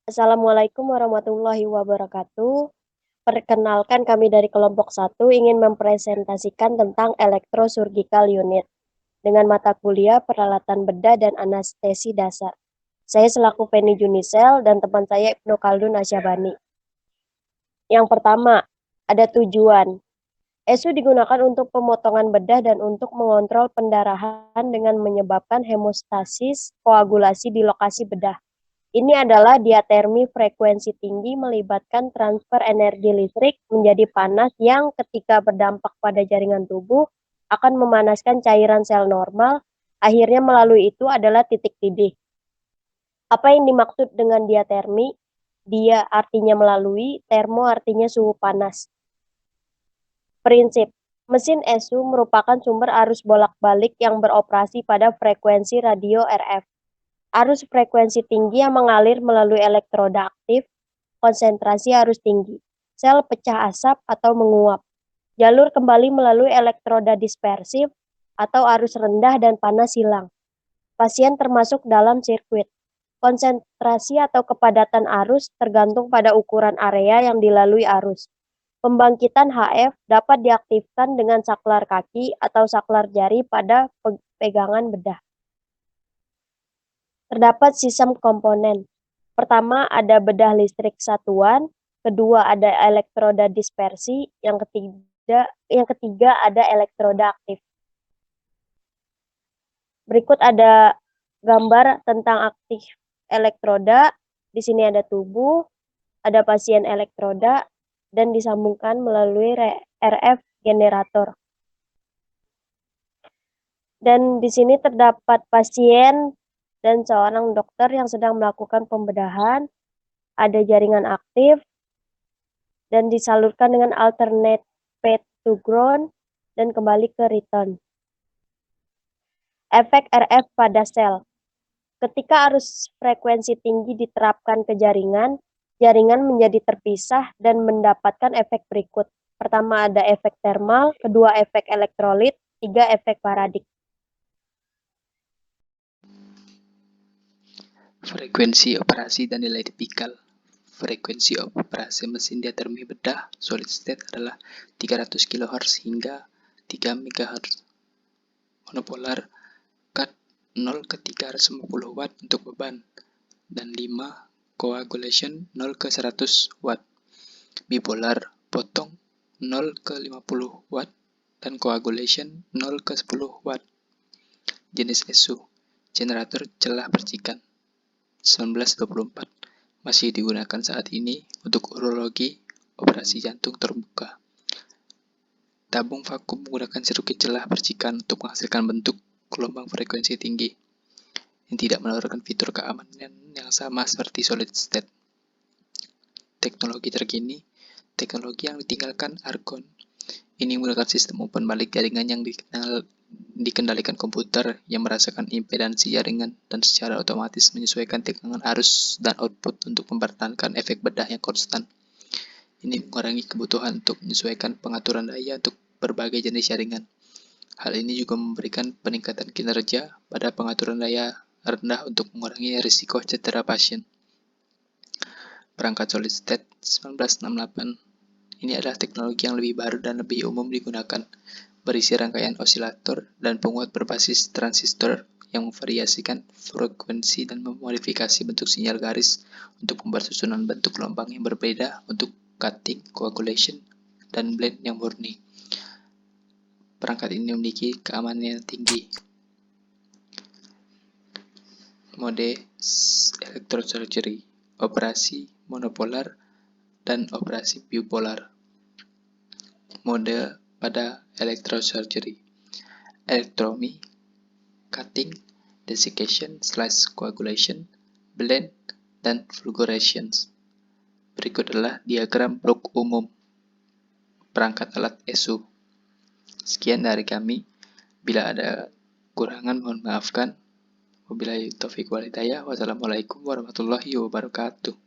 Assalamualaikum warahmatullahi wabarakatuh. Perkenalkan kami dari kelompok satu ingin mempresentasikan tentang Electrosurgical Unit dengan mata kuliah peralatan bedah dan anestesi dasar. Saya selaku Penny Junisel dan teman saya Ibnu Khaldun Asyabani. Yang pertama, ada tujuan. ESU digunakan untuk pemotongan bedah dan untuk mengontrol pendarahan dengan menyebabkan hemostasis koagulasi di lokasi bedah. Ini adalah diatermi frekuensi tinggi melibatkan transfer energi listrik menjadi panas yang ketika berdampak pada jaringan tubuh akan memanaskan cairan sel normal. Akhirnya melalui itu adalah titik tidih. Apa yang dimaksud dengan diatermi? Dia artinya melalui, termo artinya suhu panas. Prinsip, mesin ESU merupakan sumber arus bolak-balik yang beroperasi pada frekuensi radio RF. Arus frekuensi tinggi yang mengalir melalui elektroda aktif, konsentrasi arus tinggi. Sel pecah asap atau menguap. Jalur kembali melalui elektroda dispersif atau arus rendah dan panas hilang. Pasien termasuk dalam sirkuit. Konsentrasi atau kepadatan arus tergantung pada ukuran area yang dilalui arus. Pembangkitan HF dapat diaktifkan dengan saklar kaki atau saklar jari pada pegangan bedah. Terdapat sistem komponen. Pertama ada bedah listrik satuan, kedua ada elektroda dispersi, yang ketiga ada elektroda aktif. Berikut ada gambar tentang aktif elektroda. Di sini ada tubuh, ada pasien elektroda, dan disambungkan melalui RF generator. Dan di sini terdapat pasien dan seorang dokter yang sedang melakukan pembedahan. Ada jaringan aktif dan disalurkan dengan alternate path to ground dan kembali ke return. Efek RF pada sel. Ketika arus frekuensi tinggi diterapkan ke jaringan, jaringan menjadi terpisah dan mendapatkan efek berikut. Pertama ada efek thermal, kedua efek elektrolit, tiga efek paradik. Frekuensi operasi dan nilai tipikal. Frekuensi operasi mesin diatermi bedah solid state adalah 300 kHz hingga 3 MHz. Monopolar cut 0 ke 350 Watt untuk beban dan 5 coagulation 0 ke 100 Watt. Bipolar potong 0 ke 50 Watt dan coagulation 0 ke 10 Watt. Jenis ESU, generator celah percikan 1924 masih digunakan saat ini untuk urologi, operasi jantung terbuka. Tabung vakum menggunakan sirkuit celah percikan untuk menghasilkan bentuk gelombang frekuensi tinggi yang tidak menawarkan fitur keamanan yang sama seperti solid state. Teknologi terkini, teknologi yang ditinggalkan argon. Ini menggunakan sistem umpan balik jaringan yang dikendalikan komputer yang merasakan impedansi jaringan dan secara otomatis menyesuaikan tegangan arus dan output untuk mempertahankan efek bedah yang konstan. Ini mengurangi kebutuhan untuk menyesuaikan pengaturan daya untuk berbagai jenis jaringan. Hal ini juga memberikan peningkatan kinerja pada pengaturan daya rendah untuk mengurangi risiko cedera pasien. Perangkat solid state 1968. Ini adalah teknologi yang lebih baru dan lebih umum digunakan, berisi rangkaian osilator dan penguat berbasis transistor yang memvariasikan frekuensi dan memodifikasi bentuk sinyal garis untuk membuat susunan bentuk gelombang yang berbeda untuk cutting, coagulation, dan blend yang murni. Perangkat ini memiliki keamanan yang tinggi. Mode electrosurgery, operasi monopolar dan operasi bipolar. Mode pada electrosurgery, electromy, cutting, desiccation/coagulation, blend, dan fulgurations. Berikut adalah diagram blok umum perangkat alat ESU. Sekian dari kami. Bila ada kurangan mohon maafkan. Wabillahi taufiq wal hidayah. Wassalamualaikum warahmatullahi wabarakatuh.